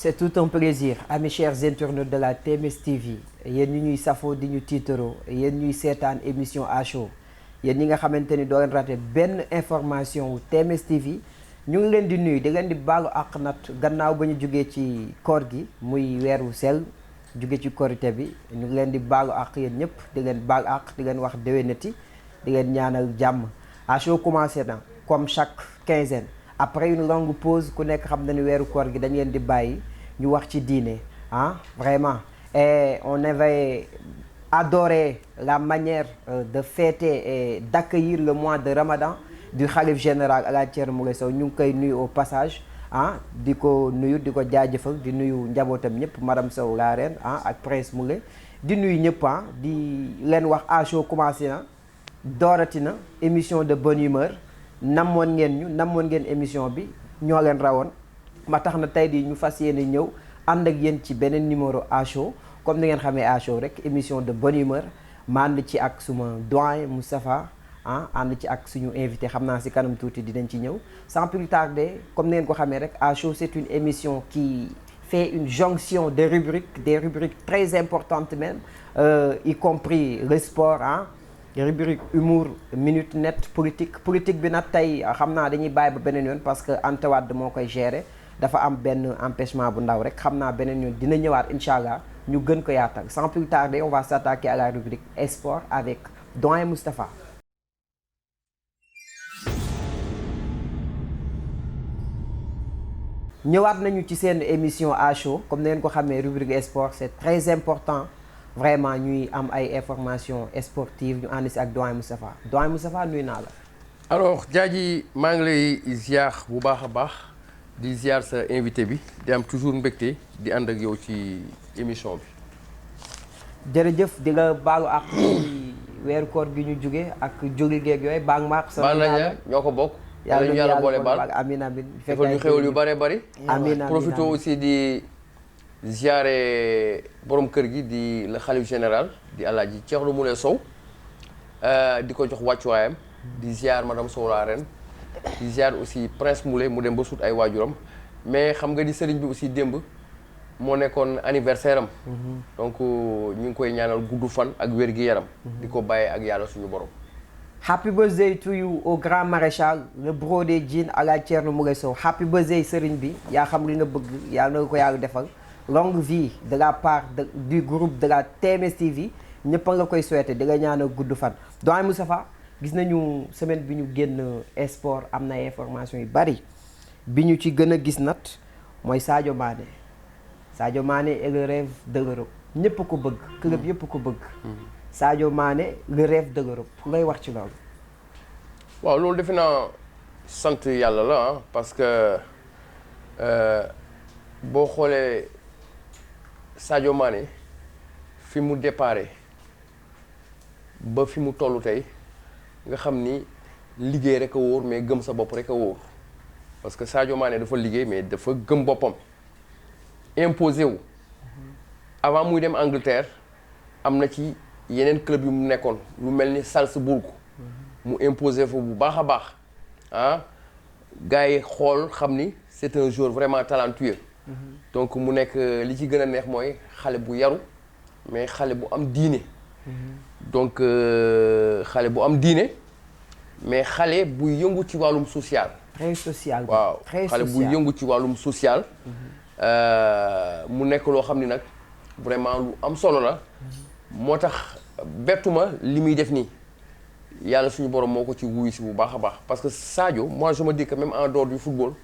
c'est tout un plaisir amis chers internautes de la TMS TV yéen ñi ñuy safoo di ñu tiitaroo yéen ñuy seetaan émission à chaud yéen ñi nga xamante ni doo leen raté benn information wu TMS TV ñu ngi leen di nuyu di leen di baalu àq nat gannaaw ba ñu jógee ci koor gi muy weeru sel jóge ci korité bi ñu ngi leen di baalu àq yéen ñëpp di leen baal àq di leen wax déwénati di leen ñaanal jàmm à chaud commencé na comme chaque quinzaine après une longue pause ku nekk xam na ni weeru koor gi dañ leen di bàyyi ñu wax ci diine ah vraiment et on avait adoré la manière de fêter et d'accueillir le mois de Ramadan du khalife général Alaaji Thierno Moule Sow ñu ngi koy nuyu au passage ah di ko nuyu di ko jaajëfal di nuyu njabootam ñëpp madame Sow la reine ah ak prince Moule di nuyu ñëpp ah di leen wax à chaud commencé na doorati na émission de bonne humeur namoon ngeen émission bi ñoo leen rawoon ma tax na tey di ñu fas yéene ñëw ànd ak yéen ci beneen numéro à chaud comme ni ngeen xamee à chaud rek émission de bonne humeur ma ànd ci ak suma doyen Moustapha ah ànd ci ak suñu invité xam naa si kanam tuuti dinañ ci ñëw sans plus tarder comme ni ngeen ko xamee rek à chaud c'est une émission qui fait une jonction de rubriques des rubriques très importantes même y compris le sport ah rubrique humour minute net politique bi nag tey xam naa dañuy bàyyi ba beneen yoon parce que Anta Wade moo koy gérer dafa am benn empêchement bu ndaw rek xam naa beneen yoon dina ñëwaat incha allah ñu gën ko yaatal sans plus tarder on va s'attaquer à la rubrique sport avec doyen Moustapha. ñëwaat nañu ci seen émission à chaud comme ni ngeen ko xamee rubrique sport c'est très important. vraiment ñuy am ay informations sportives ñu ànd si ak doyen Moustapha nuyu naa la. alors Diadji maa ngi lay ziar bu baax a baax di ziar sa invité bi di am toujours mbégte di ànd ak yow ci émission bi. jërëjëf di la baalu ak ci weeru koor gi ñu jóge ak jóge geeg yooyu baal ma ak. baal nañ ñoo ko bokk. yàlla ñu yàlla boole baal amiin defal ñu xéwal yu bëree bëri. amiin profité aussi di. ziare borom kër gi di le khalife général di Alaaji Thierno Moule Sow di ko jox wàccuwaayam di ziar madame Sow la reine di ziar aussi prince Moule mu dem ba sut ay waajuram mais xam nga di sëriñ bi aussi démb moo nekkoon anniversaire am donc ñu ngi koy ñaanal gudd fan ak wér gi yaram di ko bàyyee ak yàlla suñu borom. happy birthday to you au grand maréchal le brodé Diène Alaaji Thierno Moule Sow happy birthday sëriñ bi yaa xam li nga bëgg yàlla na ko yàlla defal. longue vie de la part du groupe de la TMS TV ñëpp a nga koy souhaité di nga ñaanal gudd fan. doyen Moustapha gis nañu semaine bi ñu génn sport am na information yu bari bi ñu ci gën a gis nat mooy Sadio Mané est le rêve de l'Europe ñëpp ko bëgg. club yëpp ko bëgg. Sadio Mané le rêve de l'Europe lay wax ci loolu. waaw loolu defe naa sant yàlla la ah parce que boo xoolee. Sadio Mané fi mu déparé ba fi mu tollu tey nga xam ni liggéey rek a wóor mais gëm sa bopp rek a wóor parce que Sadio Mané dafa liggéey mais dafa gëm boppam imposé wu avant muy dem Angleterre am na ci yeneen club yu mu nekkoon lu mel ni Salzbourg mu imposé fa bu baax a baax ah gars yi xool xam ni c'est un joueur vraiment talentueux. donc mu nekk li ci gën a neex mooy xale bu yaru mais xale bu am diine. donc xale bu am diine mais xale bu yëngu ci wàllum social. très social. waaw xale bu yëngu ci wàllum social. mu nekk loo xam ni nag vraiment lu am solo la. moo tax bettuma li muy def nii yàlla suñu borom moo ko ci wuyu si bu baax a baax parce que Sadio moi je me dis que même en dehors du football.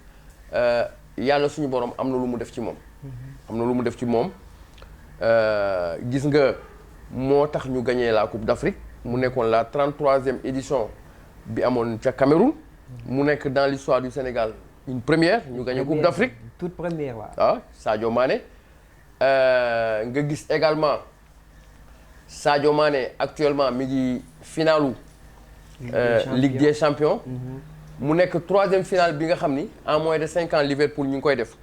yàlla suñu borom am na lu mu def ci moom. am na lu mu def ci moom gis nga moo tax ñu gagné la Coupe d'Afrique mu nekkoon la 33e édition bi amoon ca Cameroun. mu nekk dans l'histoire du Sénégal une première ñu gagné Coupe d'Afrique. toute première waaw. ah Sadio Mané nga gis également Sadio Mané actuellement mi ngi finalu Ligue des Champions. mu nekk 3e finale bi nga xam ni en moins de 5 ans Liverpool ñu ngi koy def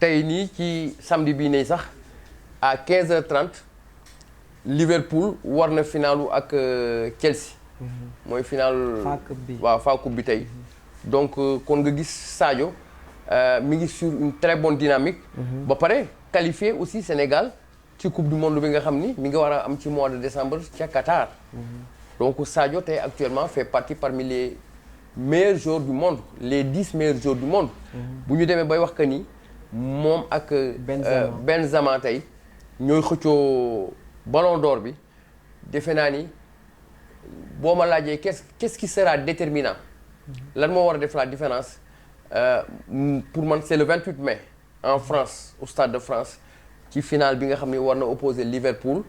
tey nii ci samedi bii nii sax à 15h30 Liverpool war na finalu ak Chelsea. mooy final. FA Cup bi waaw FA Cup bi tey. donc kon nga gis Sadio mi ngi sur une très bonne dynamique. ba pare qualifié aussi Sénégal ci coupe du monde bi nga xam ni mi ngi war a am ci mois de décembre ca Qatar. donc Sadio tey actuellement fait partie parmi les meilleurs joueurs du monde les 10 meilleurs joueurs du monde. bu ñu demee bay wax que ni moom ak. Benzema tey ñooy xëccoo ballon d'or bi defe naa ni boo ma laajee qu'est-ce qui sera déterminant. lan moo war a def la différence pour man c'est le 28 mai en France au Stade de France ci finale bi nga xam ne war na opposer Liverpool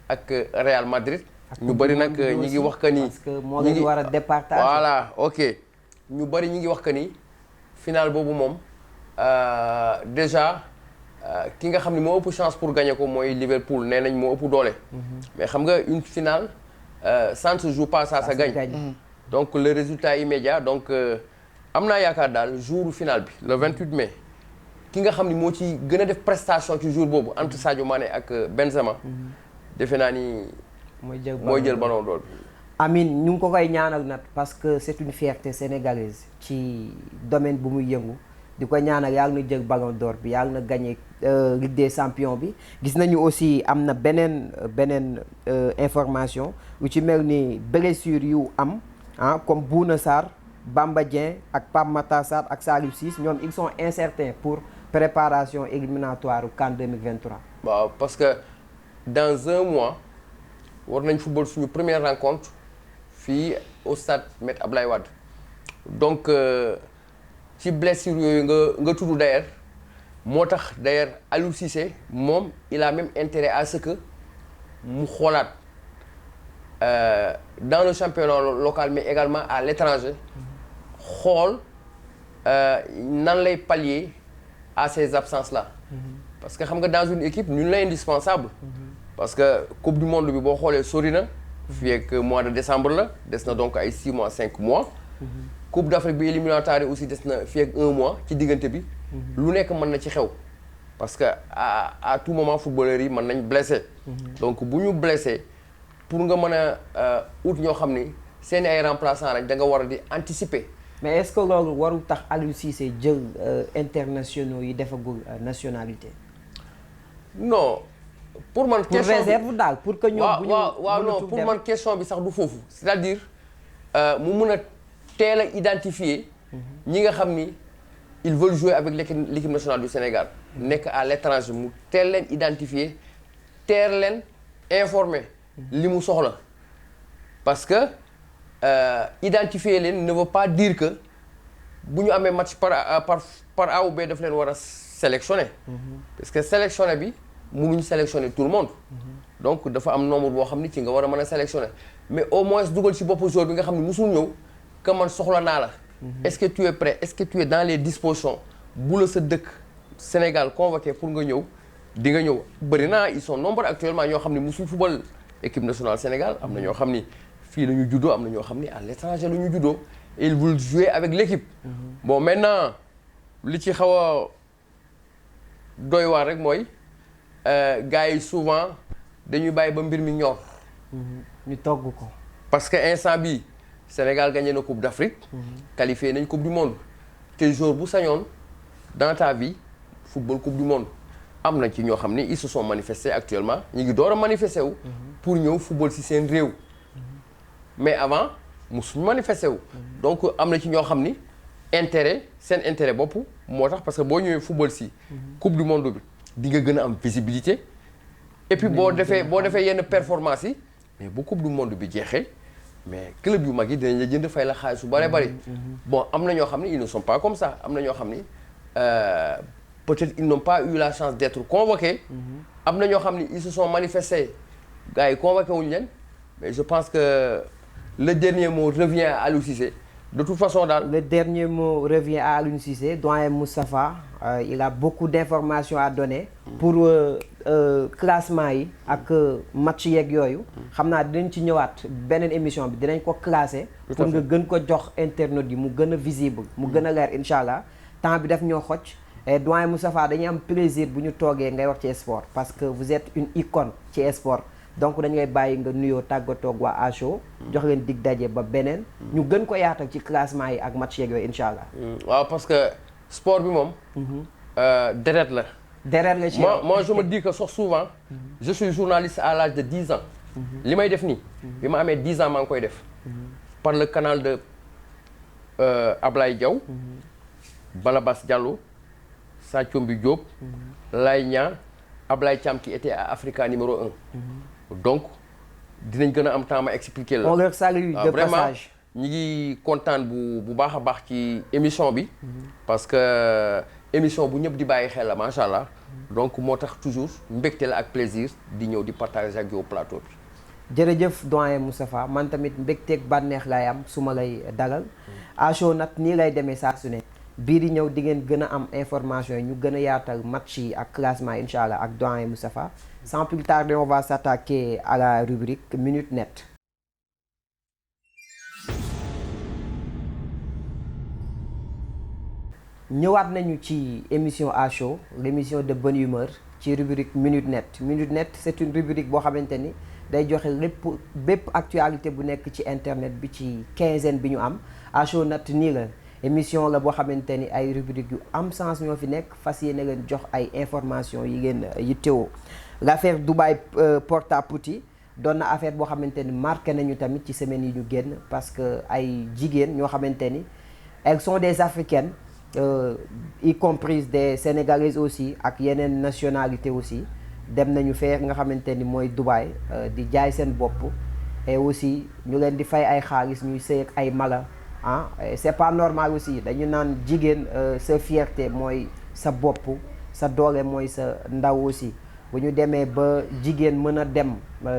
ak Real Madrid. ñu bëri nag ñi ngi wax que ni. parce que moo leen war a départager. voilà ok ñu bëri ñi ngi wax que ni finale boobu moom déjà ki nga xam ne moo ëpp chance pour gagner ko mooy Liverpool nee nañ moo ëpp doole. mais xam nga une finale ça ne se joue pas ça se gagne. donc le résultat immédiat donc am naa yaakaar daal jour final bi le 28 mai ki nga xam ni moo ci gën a def prestation ci jour boobu entre Sadio Mané ak Benzema. defe naa ni. mooy jël ballon d'or bi. Amine ñu ngi ko koy ñaanal nag parce que c'est une fierté sénégalaise ci domaine bu muy yëngu di ko ñaanal yàlla na jël ballon d'or bi yàlla na gagné Ligue des champions bi. gis nañu aussi am na beneen information lu ci mel ni blessure yu am comme Bouna Sarr Bamba Dieng ak Pape Matar Sarr ak Salif Ciss ñoom ils sont incertains pour préparation éliminatoire CAN 2023. waaw parce que dans un mois. war nañ football suñu première rencontre fii au stade Me Abdoulaye Wade donc ci blessure yooyu nga tudd d'ailleurs moo tax d'ailleurs Aliou Cissé moom il a même intérêt à ce que mu xoolaat dans le championnat local mais également à l'étranger xool nan lay pallier à ces absences là parce que xam nga dans une équipe nul n'est indispensable. parce que coupe du monde bi boo xoolee sori na. fii ak mois de décembre la des na donc ay 6 mois 5 mois. coupe d'Afrique bi éliminatoire aussi des na fii ak 1 mois ci diggante bi. lu nekk mën na ci xew. parce que à tout moment footballeurs yi mën nañ blessé. donc bu ñu blessé pour nga mën a ut ñoo xam ni seen ay remplaçants lañ da nga war a di anticiper. mais est-ce que loolu warul tax Aliou Cissé jël internationaux yi defagul nationalité. non. pour man question pour réserve daal pour que ñoom. waaw non pour man question bi sax du foofu. c'est-à-dire mu mun a teel a identifier. ñi nga xam ni ils veulent jouer avec l'équipe nationale du Sénégal. nekk à l'étranger mu teel leen identifier teel leen informer. li mu soxla parce que identifier leen ne veut pas dire que bu ñu amee match par A ou B daf leen war a sélectionner. parce que sélectionner bi. mënuñ sélectionner tout le monde. donc dafa am nombre boo xam ni ci nga war a mën a sélectionner mais au moins dugal ci bopp joueur bi nga xam ne musul ñëw que man soxla naa la. est-ce que tu es prêt est-ce que tu es dans les dispositions bu la sa dëkk Sénégal convoqué pour nga ñëw di nga ñëw bëri naa ils sont nombreux actuellement ñoo xam ne musul football équipe nationale Sénégal am na ñoo xam ni fii la ñu juddoo am na ñoo xam ni à l'étranger la ñu juddoo et ils veulent jouer avec l'équipe. bon maintenant li ci xaw a doy waar rek mooy. gars yi souvent dañuy bàyyi ba mbir mi ñor. ñu togg ko. parce que instant bi Sénégal gagné na coupe d'Afrique. qualifié nañ coupe du monde. te jour bu sañoon dans ta vie football coupe du monde am na ci ñoo xam ni ils se sont manifestés actuellement ñu ngi door a manifester wu. pour ñëw football ci seen réew. mais avant musuñu manifester wu. donc am na ci ñoo xam ni seen intérêt bopp moo tax parce que boo ñëwee football ci coupe du monde bi. di nga gën a am visibilité et puis boo defee yenn performance yi mais bu coupe du monde bi jeexee mais club yu mag yi dinañ la jënd fay la xaalis su bari bon am na ñoo xam ne ils ne sont pas comme ça am na ñoo xam ni peut-être ils n'ont pas eu la chance d'être convoqués. am na ñoo xam ni ils se sont manifestés gars yi convoqué wuñu leen mais je pense que le dernier mot revient à Aliou Cissé. de toute façon daal. le dernier mot revient à Aliou Cissé doyen Moustapha il a beaucoup d'informations à donner. pour classement yi ak match yeeg yooyu. xam naa dinañ ci ñëwaat beneen émission bi dinañ ko classer. pour nga gën ko jox internautes yi mu gën a visible. mu gën a leer incha allah temps bi daf ñoo xocc. et doyen Moustapha dañuy am plaisir bu ñu toogee ngay wax ci sport parce que vous êtes une icône ci sport. donc dañu ngay bàyyi nga nuyoo tàggatoo ak waa ACHO. jox leen dig daje ba beneen. ñu gën ko yaatal ci classement yi ak match yeeg yooyu incha allah. waaw parce que sport bi moom. deret la. deret la ci moi je me dis que sax souvent. je suis journaliste à l'âge de 10 ans. li may def nii. bi ma amee 10 ans maa ngi koy def. par le canal de Ablaye Diaw. Balabas Diallo. Sathiombi Diop. Lay Niang. Ablaye Thiam qui était à Africa numéro 1. donc dinañ gën a am temps ma expliquer la. on leur salue de passage. ñi ngi kontaan bu baax a baax ci émission bi. parce que émission bu ñëpp di bàyyi xel la macha allah. donc moo tax toujours mbégte la ak plaisir di ñëw di partager ak yow plateau bi. jërëjëf doyen Moustapha man tamit mbégteeg bànneex laay am su ma lay dalal. Asho nag nii lay demee saa su ne. bii di ñëw di ngeen gën a am information yi ñu gën a yaatal match yi ak classement yi incha allah ak doyen Moustapha. sans plus tarder on va s'attaquer à la rubrique Minute Net. ñëwaat nañu ci émission à chaud l'émission de bonne humeur ci rubrique Minute Net Minute Net c'est une rubrique boo xamante ni day joxe bépp actualité bu nekk ci internet bi ci quinzaine bi ñu am à chaud nat nii la émission la boo xamante ni ay rubrique yu am sens ñoo fi nekk fas yéene leen jox ay information yi ngeen yittewoo l'affaire Dubaï Porta-Potty doon na affaire boo xamante ni marqué nañu tamit ci semaine yi ñu génn parce que ay jigéen ñoo xamante ni elles sont des africaines y compris des sénégalaises aussi ak yeneen nationalité aussi dem nañu fee nga xamante ni mooy Dubaï di jaay seen bopp et aussi ñu leen di fay ay xaalis ñuy sëy ak ay mala ah c'est pas normal aussi dañu naan jigéen sa fierté mooy sa bopp sa doole mooy sa ndaw aussi bu ñu demee ba jigéen mën a dem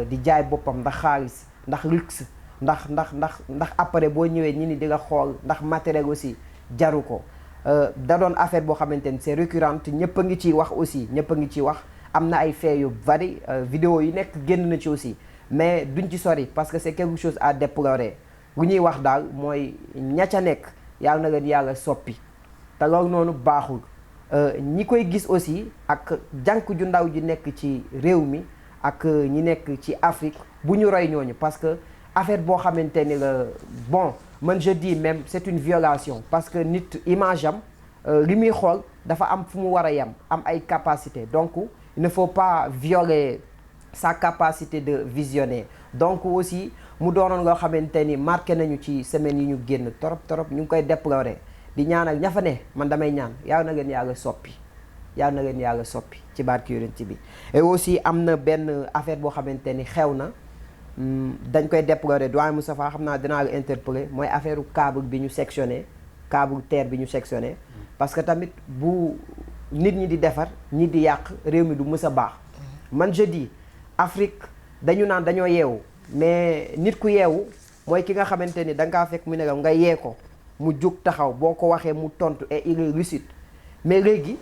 di jaay boppam ndax xaalis ndax luxe ndax après boo ñëwee ñi ni di la xool ndax matériel aussi jaru ko da doon affaire boo xamante ni c'est récurrente ñëpp a ngi ciy wax aussi ñëpp a ngi ciy wax am na ay faits yu bari vidéo yi nekk génn na ci aussi mais duñ ci sori parce que c'est quelque chose à déplorer bu ñuy wax daal mooy ña ca nekk yàlla na leen yàlla soppi te loolu noonu baaxul ñi koy gis aussi ak jànk ju ndaw ji nekk ci réew mi ak ñi nekk ci Afrique bu ñu roy ñooñu parce que affaire boo xamante ni la bon man je dis même c'est une violation parce que nit image am li muy xool dafa am fu mu war a yem am ay capacité donc il ne faut pas violer sa capacité de visionner donc aussi mu doonoon loo xamante ni marqué nañu ci semaine yi ñu génn torop ñu ngi koy déplorer di ñaanal ña fa ne man damay ñaan yàlla na leen yàlla soppi yàlla na leen yàlla soppi ci barke Yonent bi et aussi am na benn affaire boo xamante ni xew na dañ koy déplorer doyen Moustapha xam naa dinaa la interpeller mooy affaire câble bi ñu sectionné câble terre bi ñu sectionné parce que tamit bu nit ñi di defar ñi di yàq réew mi du mës a baax man je dis Afrique dañu naan dañoo yeewu mais nit ku yeewu mooy ki nga xamante ni da nga kaa fekk mu ne nga yee ko mu jug taxaw boo ko waxee mu tontu et il est lucide mais léegi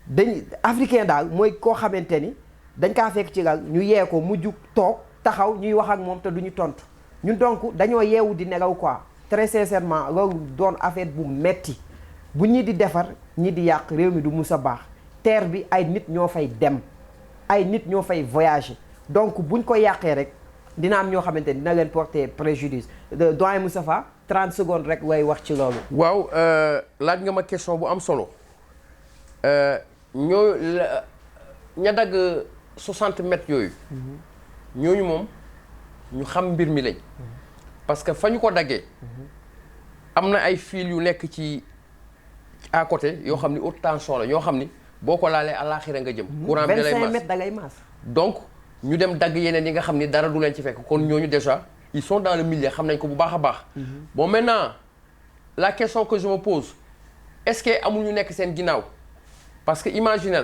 dañ africain daal mooy koo xamante ni dañ kaa fekk ci lal ñu yee ko mu jug toog taxaw ñuy wax ak moom te duñu tontu ñun donc dañoo yeewu di nelaw quoi très sincèrement loolu doon affaire bu metti bu ñi di defar ñi di yàq réew mi du mus a baax terre bi ay nit ñoo fay dem ay nit ñoo fay voyager donc buñ ko yàqee rek dina am ñoo xamante ni dina leen porter préjudice doyen Moustapha 30 secondes rek way wax ci loolu. waaw laaj nga ma question bu am solo ña dagg 60 mètres yooyu. ñooñu moom ñu xam mbir mi lañ. parce que fa ñu ko daggee. am na ay fil yu nekk ci à côté yoo xam ni haute tension la ñoo xam ni boo ko laalee àllaaxira nga jëm. courant bi da lay 25 mètres da lay maas. donc ñu dem dagg yeneen yi nga xam ni dara du leen ci fekk kon ñooñu déjà ils sont dans le milieu xam nañ ko bu baax a baax. bon maintenant la question que je me pose est-ce que amul ñu nekk seen ginnaaw parce que imaginez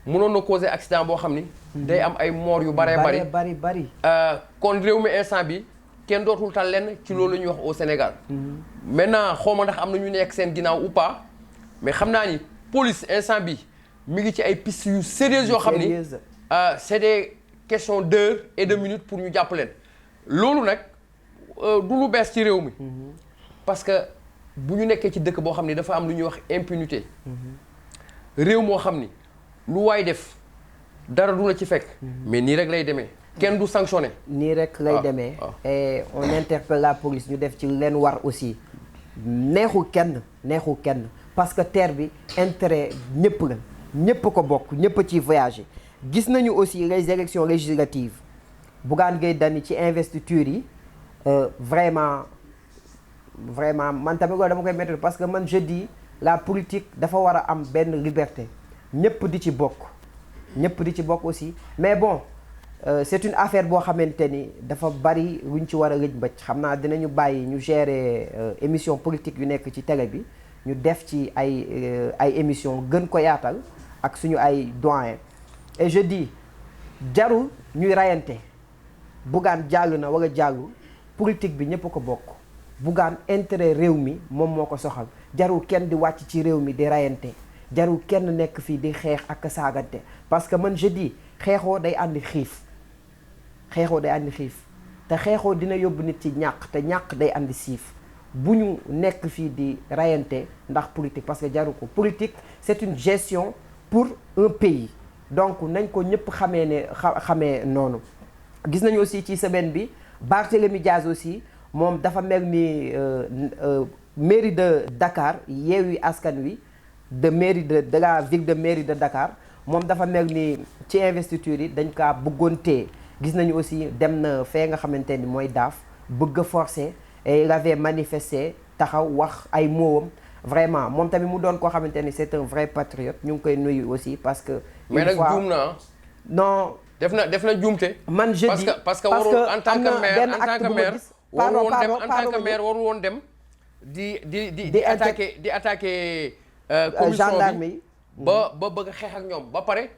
mënoon na causer accident boo xam ni. day am ay morts yu bëree bari. kon réew mi instant bi kenn dootul tal lenn ci loolu la ñuy wax au Sénégal. maintenant xaw ma ndax am na ñu nekk seen ginnaaw ou pas mais xam naa ni police instant bi mi ngi ci ay pistes yu sérieuses yoo xam ni c'est des questions d'heures et de minutes pour ñu jàpp leen loolu nag du lu bees ci réew mi. parce que bu ñu nekkee ci dëkk boo xam ni dafa am lu ñuy wax impunité. réew moo xam ni lu waay def dara du la ci fekk. mais nii rek lay demee. kenn du sanctionné. nii rek lay demee. et on interpelle la police ñu def ci leen war aussi neexul kenn parce que terre bi intérêt ñëpp la ñëpp ko bokk ñëpp ci voyager gis nañu aussi les élections législatives Bougane Gueye Dany ci investiture yi vraiment man tamit loolu dama koy mettre parce que man je dis la politique dafa war a am benn liberté ñëpp di ci bokk aussi mais bon c'est une affaire boo xamante ni dafa bari luñ ci war a rëj mbëcc xam naa dinañu bàyyi ñu gérer émission politique yu nekk ci télé bi ñu def ci ay émission gën ko yaatal ak suñu ay doyen et je dis jarul ñuy rayante Bougane jàll na wala jàllul politique bi ñëpp ko bokk Bougane intérêt réew mi moom moo ko soxal jarul kenn di wàcc ci réew mi di rayante jarul kenn nekk fii di xeex ak saagante parce que man je dis xeexoo day àndi xiif te xeexoo dina yóbbu nit ci ñàkk te ñàkk day àndi siif bu ñu nekk fii di rayante ndax politique parce que jaru ko politique c'est une gestion pour un pays donc nañ ko ñëpp xamee noonu gis nañu aussi ci semaine bi Barthélémy Diaz aussi moom dafa mel ni mairie de Dakar Yewwi Askan Wi de la ville de mairie de Dakar moom dafa mel ni ci investiture yi dañ kaa bëggoon téye gis nañu aussi dem na fee nga xamante ni mooy daaf bëgg a forcer et il avait manifesté taxaw wax ay moowam vraiment moom tamit mu doon koo xamante ni c'est un vrai patriote ñu ngi koy nuyu aussi parce que mais nag juum na non def na juumte man je dis parce que warul en tant que maire warul woon dem di attaquer commission bi ba bëgg a xeex ak ñoom ba pare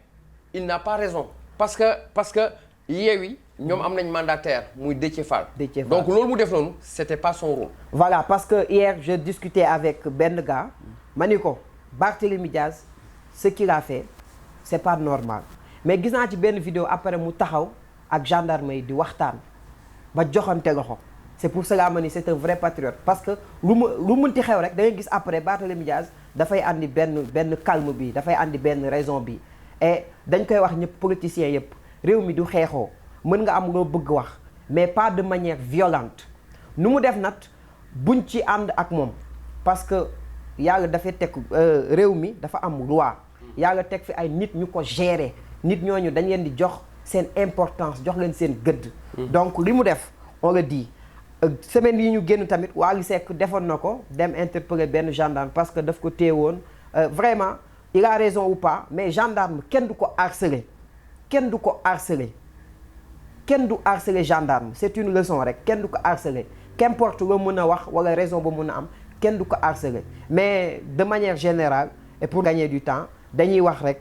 il n'a pas raison parce que Yewwi ñoom am nañ mandataire muy Déthié Fall donc loolu mu def noonu c'était pas son rôle. Voilà parce que hier je discutais avec benn gars ma ni ko Barthélémy Diaz ce qu'il a fait c'est pas normal mais gis naa ci benn vidéo après mu taxaw ak gendarme yi di waxtaan ba joxante loxo c'est pour cela ma ni c'est un vrai patriote parce que lu mënti xew rek da ngay gis après Barthélémy Diaz dafay andi benn calme bi dafay andi benn raison bi et dañ koy wax ñëpp politiciens yëpp réew mi du xeexoo mën nga am loo bëgg wax mais pas de manière violente nu mu def nag buñ ci ànd ak moom parce que yàlla dafay teg réew mi dafa am loi yàlla teg fi ay nit ñu ko gérer nit ñooñu dañ leen di jox seen importance jox leen seen gëdd donc li mu def on le dit semaine yi ñu génn tamit Wally Seck defoon na ko dem interpeller benn gendarme parce que daf ko téye woon vraiment il a raison ou pas mais gendarme kenn du ko harceler kenn du harceler gendarme c'est une leçon rek kenn du ko harceler qu'importe loo mën a wax wala raison ba mën a am kenn du ko harceler mais de manière générale et pour gagner du temps dañuy wax rek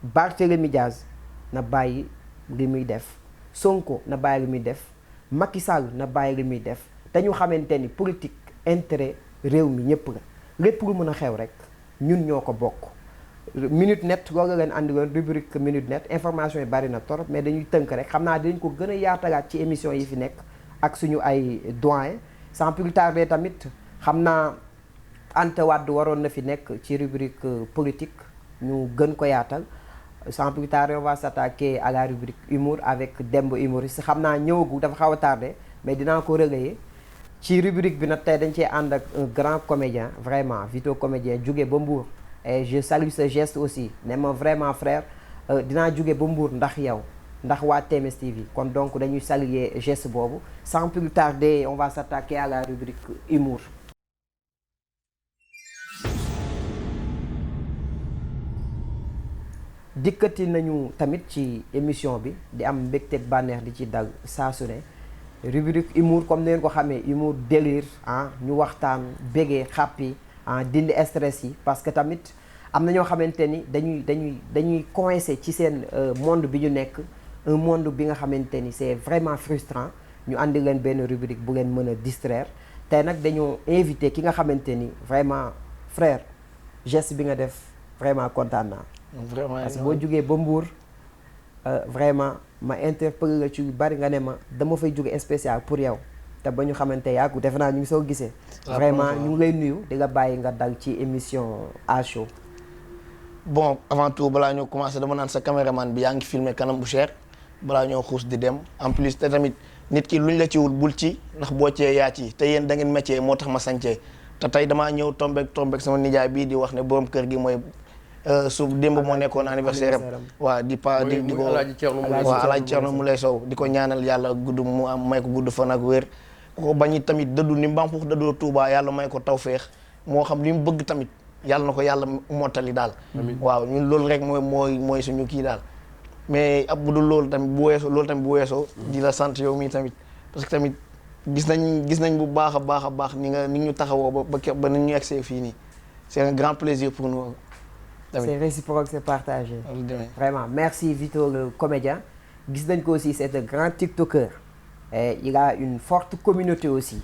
Barthélémy Diaz na bàyyi li muy def Sonko na bàyyi li muy def Macky Sall na bàyyi li muy def dañu xamante ni politique intérêt réew mi ñëpp la lépp lu mën a xew rek ñun ñoo ko bokk Minute Net loolu leen andi woon rubrique Minute Net information yi bari na torop mais dañuy tënk rek xam naa dinañ ko gën a yaatalaat ci émission yi fi nekk ak suñu ay doyen sans plus tarder tamit xam naa Anta Wade waroon na fi nekk ci rubrique politique ñu gën ko yaatal sans plus tarder on va s'attaquer à la rubrique humour avec Demba humoriste xam naa ñëwagu dafa xaw a tardé mais dinaa ko relayer ci rubrique bi nag tey dañ cee ànd ak un grand comédien vraiment Vito comédien jóge ba Mbour et je salue ce geste aussi ne ma vraiment frère dinaa jóge ba Mbour ndax yow ndax waa TMS TV kon donc dañuy saluer geste boobu sans plus tarder on va s'attaquer à la rubrique humour. dikkati nañu tamit ci émission bi di am mbégteeg bànneex di ci dal saa su ne rubrique humour comme ni ngeen ko xamee humour délire ñu waxtaan bégee xàppi dindi stress yi parce que tamit am na ñoo xamante ni dañuy coincé ci seen monde bi ñu nekk un monde bi nga xamante ni c'est vraiment frustrant ñu andi leen benn rubrique bu leen mën a distraire tey nag dañoo invité ki nga xamante ni vraiment frère geste bi nga def vraiment kontaan naa. vraiment parce que boo jugee ba Mbour vraiment ma interpellé la ci yu bari nga ne ma dama fay jóge spécial pour yow te ba ñu xamante yàggu defe naa ñu ngi soo gisee. vraiment ñu ngi lay nuyu di la bàyyi nga dal ci émission à chaud. bon avant tout balaa ñoo commencé dama naan sa caméraman bi yaa ngi filmé kanam bu cher balaa ñoo xuus di dem en plus te tamit nit ki luñ la ci wul bul ci ndax boo cee yaa ci te yéen da ngeen métier moo tax ma sañcee te tey damaa ñëw tombeek sama nijaay bii di wax ne borom kër gi mooy su démb moo nekkoon anniversaire am waaw di ko waaw Alaaji Cerno Moulay Sow di ko ñaanal yàlla gudd mu am may ko gudd fan ak wér ko bañi tamit dëddu ni Mbampux dëddoo Touba yàlla may ko tawféex moo xam li mu bëgg tamit yàlla na ko yàlla mottali daal waaw ñun loolu rek mooy suñu kii daal mais ab bu dul loolu tamit bu weesoo di la sant yow mii tamit parce que tamit gis nañ bu baax a baax ni ñu taxawoo ba ni ñu egsee fii nii c'est un grand plaisir pour nous. C'est réciproque, c'est partagé. Vraiment, merci Vito le comédien. Gis nañ ko aussi, c'est un grand TikToker. Et il a une forte communauté aussi.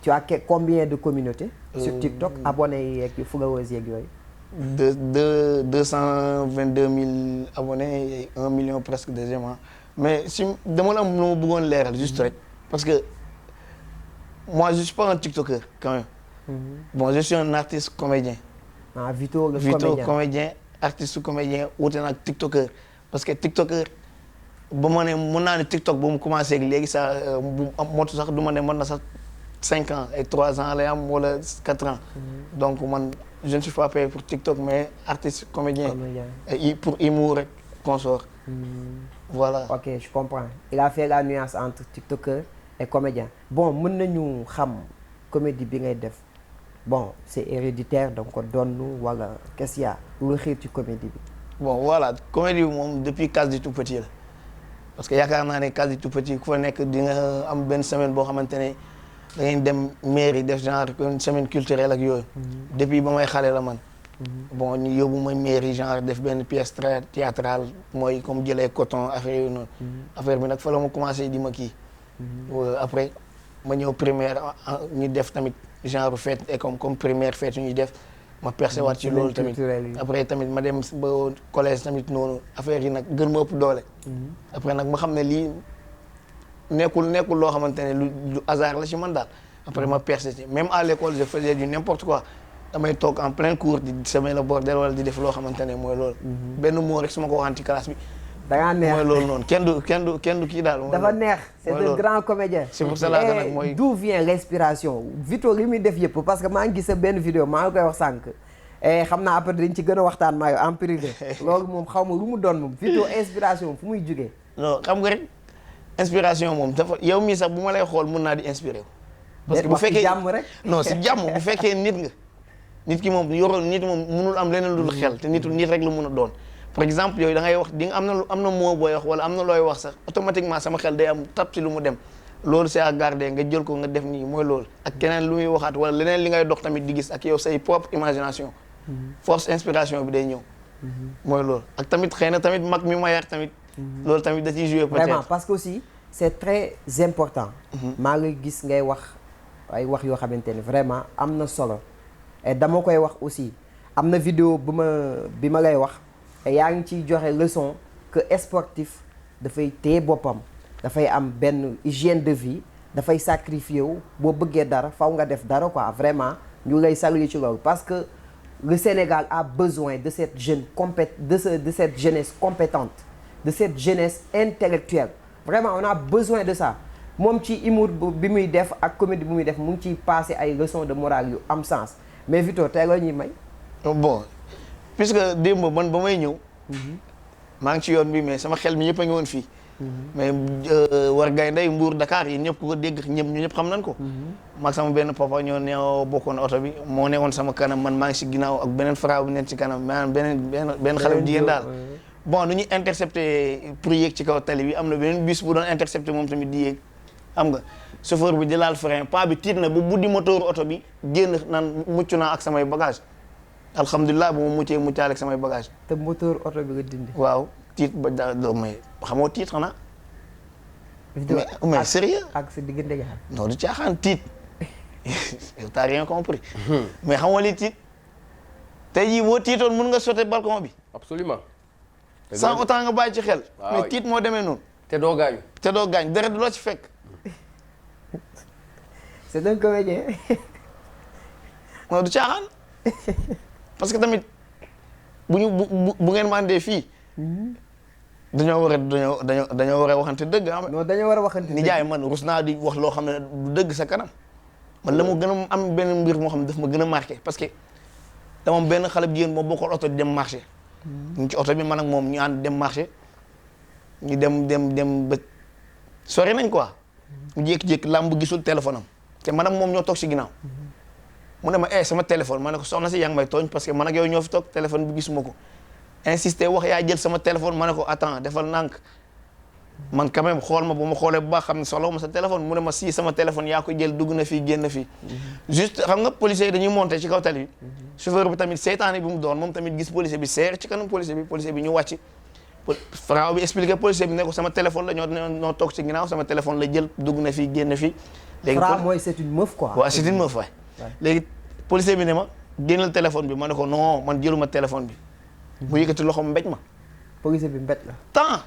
Tu as combien de communautés sur TikTok abonnés yeeg followers yeeg yooyu? 222 000 abonnés et 1 million presque deuxièmement. Mais si dama la am lu ma bëggoon leeral juste rek parce que moi je suis pas un TikToker quand même. Bon, je suis un artiste comédien. Ah, Vito le comédien artiste comédien wuute na ak TikToker parce que TikToker ba ma ne mën naa ne TikTok ba mu commencé ak léegi sax motu sax du ma ne mën na sax 5 ans et 3 ans lay am wala 4 ans. Donc man je ne suis pas payé pour TikTok mais artiste comédien et pour humour rek consort. Voilà. Ok, je comprends. Il a fait la nuance entre TikToker et comédien. Bon, mën nañu xam comédie bi ngay def. Bon, c'est héréditaire donc ko donnu wala qu'est-ce qu'il y a lu xew ci comédie bi. Bon voilà comédie bi moom depuis case du tout petit la parce que yaakaar naa ne case du tout petit ku fa nekk di nga am benn semaine boo xamante ne da ngeen dem mairie def genre une semaine culturelle ak yooyu. Depuis ba may xale la man. Bon ñu yóbbu ma mairie genre def benn pièce théâtrale mooy comme jëlee coton affaire yooyu noonu. Affaire bi nag fa la ma commencé di ma kii. Après ma ñëw primaire ñu def tamit. Genre fête et comme première fête ñuy def ma percé waat ci loolu tamit après tamit ma dem ba collège tamit noonu affaire yi nag gën ma ëpp doole après nag ma xam ne lii nekkul loo xamante ne lu hasard la ci man daal après ma percé ci même à l'école je faisais du n'importe quoi damay toog en plein cours di semer le bordel wala di def loo xamante ne mooy loolu benn mot rek su ma ko waxaan ci classe bi da ngaa neex mooy loolu noonu kenn du kii daal. dafa neex c'est un grand comédien. c'est pour cela que nag mooy. D'où vient l'inspiration Vito li muy def yëpp parce que maa ngi gis sa benn vidéo maa ngi koy wax sànq. xam naa après dañ ci gën a waxtaan maa yow en privé loolu moom xaw ma lu mu doon moom Vito inspiration fu muy jugee. non xam nga rek inspiration moom dafa yow mii sax bu ma lay xool mun naa di inspiré wu. parce que bu fekkee jàmm rek. non si jàmm bu fekkee nit nga. nit ki moom yoroo nit moom munul am leneen lu dul xel te nit rek la mun a doon. par exemple yooyu da ngay wax di nga am na mot booy wax wala am na looy wax sax automatiquement sama xel day am tap ci lu mu dem loolu c'est à garder nga jël ko nga def nii mooy loolu ak keneen lu muy waxaat wala leneen li ngay dox tamit di gis ak yow say propre imagination force inspiration bi day ñëw mooy loolu ak tamit xëy na tamit mag mi ma yar tamit loolu tamit da ciy jouer peut-être vraiment parce que aussi c'est très important maa ngi gis ngay wax ay wax yoo xamante ne vraiment am na solo et dama koy wax aussi am na vidéo bi ma lay wax yaa ngi ciy joxe leçon que sportif dafay téye boppam dafay am benn hygiène de vie dafay sacrifier wu boo bëggee dara faw nga def dara quoi vraiment ñu lay saluer ci loolu parce que le Sénégal a besoin de cette de cette jeunesse compétente de cette jeunesse intellectuelle vraiment on a besoin de ça moom ci humour bi muy def ak comédie bi muy def mu ngi ciy passer ay leçons de morale yu am sens mais Vito tey la ñuy may. bon puisque démb man ba may ñëw. maa ngi ci yoon bi mais sama xel mi ñëpp a ngi woon fii. mais war gaynde Mbour Dakar yi ñëpp ko dégg ñu ñëpp xam nañ ko. maag sama benn papa ñoo bokkoon oto bi moo nekkoon sama kanam man maa ngi si ginnaaw ak beneen frère bu nekk ci kanam maanaam benn xale bu jigéen daal. bon nu ñuy intercepté pour yéeg ci kaw tali bi am na beneen bus bu doon intercepté moom tamit di yéeg xam nga chauffeur bi di laal frein pas bi tiit na ba buddi moteur oto bi génn naan mucc naa ak samay bagage alhamdulilah bu ma muccaale ak samay bagage te moteur oto bi nga dindi. waaw tiit ba daa may xamoo tiit xanaa. mais sérieux ak sa diggante ga. non du caaxaan tiit t'as rien compris. mais xamoo li tiit tey jii boo tiitoon mun nga sauter balcon bi. absolument. sans autant nga bàyyi ci xel. waaw mais tiit moo demee noonu. te doo gaañu. deret du la ci fekk. c'est un comédien. non du caaxaan. parce que tamit bu ngeen mandee fii. dañoo war a waxante dëgg. non dañoo war a waxante dëgg nijaay man rus naa di wax loo xam ne du dëgg sa kanam. man la mu gën a am benn mbir moo xam ne daf ma gën a marqué parce que dama am benn xale bu jigéen moo bokkal oto di dem marché. ñu ngi ci oto bi man ak moom ñu ànd dem marché ñu dem ba sori nañ quoi. mu jékki-jékki làmb gisul téléphone am te man ak moom ñoo toog si ginnaaw. mu ne ma sama téléphone ma ne ko soxna si yaa ngi may tooñ parce que man ak yow ñoo fi toog téléphone bi gisuma ko. insisté wax yaa jël sama téléphone ma ne ko attends defal nànk man quand même xool ma bu ma xoolee bu baax xam ne soxla ma sa téléphone mu ne ma si sama téléphone yaa ko jël dugg na fii génn fii. juste xam nga policier yi dañuy monter ci kaw tali bi. chauffeur bi tamit seytaane bi mu doon moom tamit gis policier bi seer ci kanam policier bi ñu wàcc. Franc bi expliqué policier bi ne ko sama téléphone la ñoo toog ci ginnaaw sama téléphone la jël dugg na fii génn fii. léegi Franc mooy c'est une meuf quoi. waaw c'est une meuf waay. léegi policier bi ne ma génnal téléphone bi ma ne ko non man jëluma téléphone bi. mu yëkkati loxoom mbéj ma. policier bi mbéj la. temps.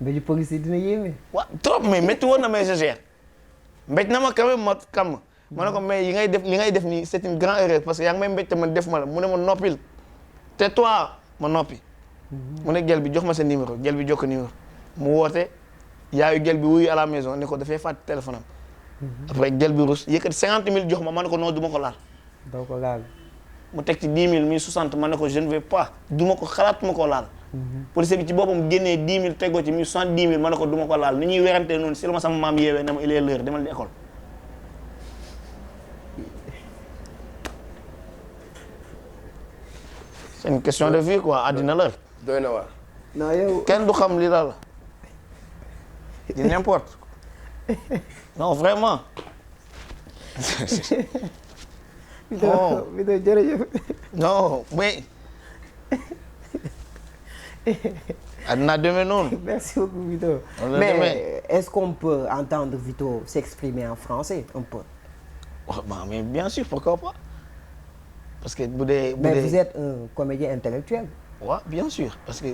mbéju policier dina yéeme. waaw trop mais métti woon na mais je gère. mbéj na ma quand même ma calme. ma ne ko mais li ngay def nii c'est une grande erreur parce que yaa ngi may mbéj te man def ma la mu ne ma noppil te toi ma noppi. mu ne gel bi jox ma sa numéro gel bi jox ko numéro. mu woote yaayu gel bi wuyu à la maison ne ko dafay fàtte téléphone am. après gel bi rus yëkkati 50 000 jox ma ne ko non du ma ko laal. doo ko laal. mu teg ci 10 000 1060 ma ne ko je ne vais pas du ma ko xalaat ma koo laal. policier bi ci boppam génnee 10 000 tegoo ci 1070 000 ma ne ko du ma ko laal ni ñuy werante noonu si la ma sama maam yeewee ne ma il est l'heure demal di école. c'est une question de vie quoi àddina la. doy na waar. non yow. kenn du xam li la di n'importe non vraiment. non jërëjëf. non mais. àddina demee noonu. merci beaucoup Vito. mais est-ce qu'on peut entendre Vito s'exprimer en français un peu. mais bien sûr pourquoi pas. parce que bu dee. mais vous êtes un comédien intellectuel. Ouais, bien sûr parce que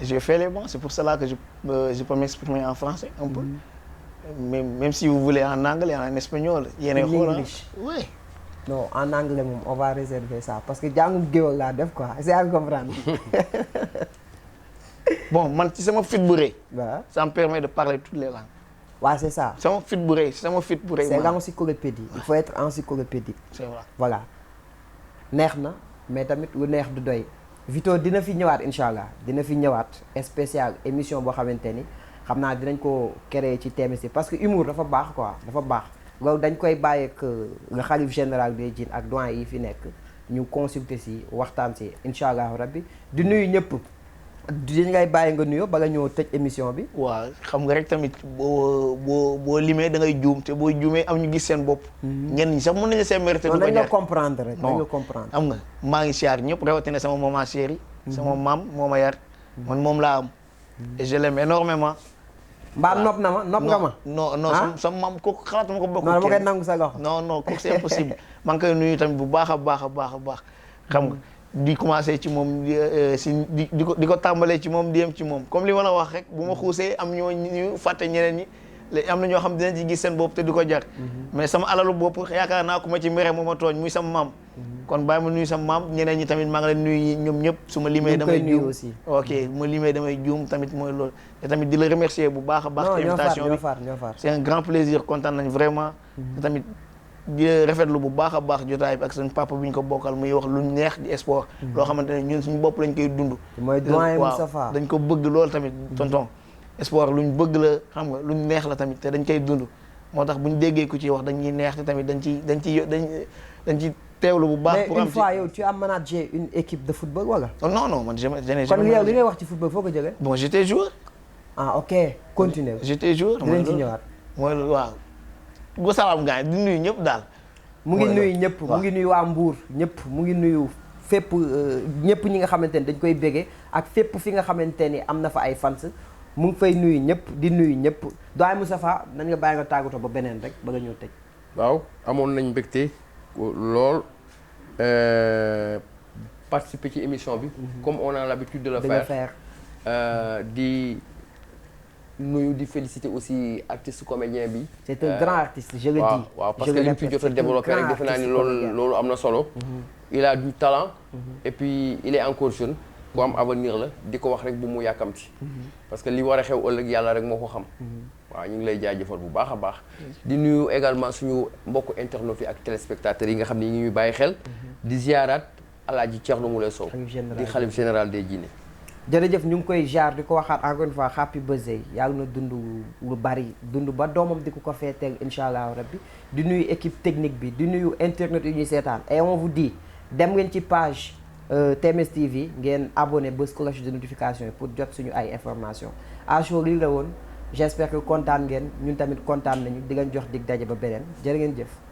j'ai fait les bancs c'est pour cela que je peux m'exprimer en français un peu. Même si vous voulez en anglais en espagnol. yéen a xool oui. non en anglais moom on va réserver ça parce que jàngum géwël laa def quoi c'est à comprendre. bon man ci sama fit bu rëy. waaw ça me permet de parler toutes les langues. waaw c'est ça. sama fit bu rëy c'est l'encyclopédie il faut être encyclopédique. c'est vrai voilà neex na mais tamit lu neex du doy. Vito dina fi ñëwaat incha allah dina fi ñëwaat spécial émission boo xamante ni xam naa dinañ ko créer ci TMS parce que humour dafa baax quoi dafa baax loolu dañ koy bàyyi ak le khalife général des djinns ak doyen yi fi nekk ñu consulter si waxtaan si incha allah rabbi di nuyu ñëpp dañ ngay bàyyi nga nuyoo bala ñoo tëj émission bi. waaw xam nga rek tamit boo limee da ngay juum te boo juumee am ñu gis seen bopp. ñenn ñi sax mën nañu seen mérite. du ko jar comprendre rek dañ la comprendre. am nga maa ngi siyaar ñëpp rawatina sama maman chérie. sama maam moo ma yar. man moom laa am. et je l'aime énormément. mbaa nopp na ma nopp nga ma. non sama maam kooku xalaatuma ko bokk. non dama koy nangu sa loxo. non kooku c'est impossible. maa ngi koy nuyu tamit bu baax a baax a baax a baax xam nga. di commencer ci moom di ko tàmbalee ci moom di yem ci moom comme li ma la wax rek bu ma xuusee am ñu fàtte ñeneen ñi am na ñoo xam dinañ ci gis seen bopp te du ko jar mais sama alalu bopp yaakaar naa ku ma ci mere moo ma tooñ muy sama maam kon bàyyi ma nuyu sama maam ñeneen ñi tamit maa ngi leen nuyu ñoom ñëpp su ma limee damay juum ok bu ma limee damay juum tamit mooy loolu te tamit di la remercier bu baax a baax ci invitation bi c'est un grand plaisir kontaan nañ vraiment te tamit di rafetlu bu baax a baax jotaay bi ak seen papa bi ñu ko bokkal muy wax lu neex di sport loo xamante ne ñun suñu bopp lañ koy dund mooy doyen Moustapha dañ ko bëgg loolu tamit tonton sport luñ bëgg la xam nga luñ neex la tamit te dañ koy dund moo tax buñ déggee ku ci wax dañuy neex te tamit dañ ci teewlu bu baax mais une fois yow tu as managé une équipe de football wala non man je n'ai kon yow li ngay wax ci football foo ko jëlee bon j'étais joueur ok continue j'étais joueur dinañ ci ñëwaat mooy waaw gu salaam gars di nuyu ñëpp daal. mu ngi nuyu ñëpp mu ngi nuyu waa Mbour ñëpp mu ngi nuyu fépp ñëpp ñi nga xamante ni dañ koy béggee ak fépp fi nga xamante ni am na fa ay fans mu ngi fay nuyu ñëpp di nuyu ñëpp doyen Moustapha nañ nga bàyyi nga tàggatoo ba beneen rek ba nga ñëw tëj. waaw amoon nañ mbégte lool participer ci émission bi. comme on a l'habitude de le faire di. nuyu di féliciter aussi artiste comédien bi. c'est un grand artiste je le dis. waaw parce que li mu fi jot a développé rek defe naa ni loolu am na solo. il a du talent. et puis il est encore jeune. bu am avenir la di ko wax rek bu mu yàkkamti. parce que li war a xew ëllëg yàlla rek moo ko xam. waaw ñu ngi lay jaajëfal bu baax a baax. di nuyu également suñu mbokku internautes yi ak téléspectateurs yi nga xam ne ñu ngi bàyyi xel. di ziaraat Alaaji Thierno Moule Sow. di xalif général des Jinne. jërëjëf ñu ngi koy jaar di ko waxaat encore une fois happy birthday yàlla na dund lu bari dund ba doomam di ko feeteel incha allah rabbi di nuyu équipe technique bi di nuyu internet yu ñuy seetaan et on vous dit dem ngeen ci page TMS TV ngeen abonné bës cloche de notification yi pour jot suñu ay information Acho lii la woon j'espère que kontaan ngeen ñun tamit kontaan nañu di leen jox dig daje ba beneen jërë ngeen jëf.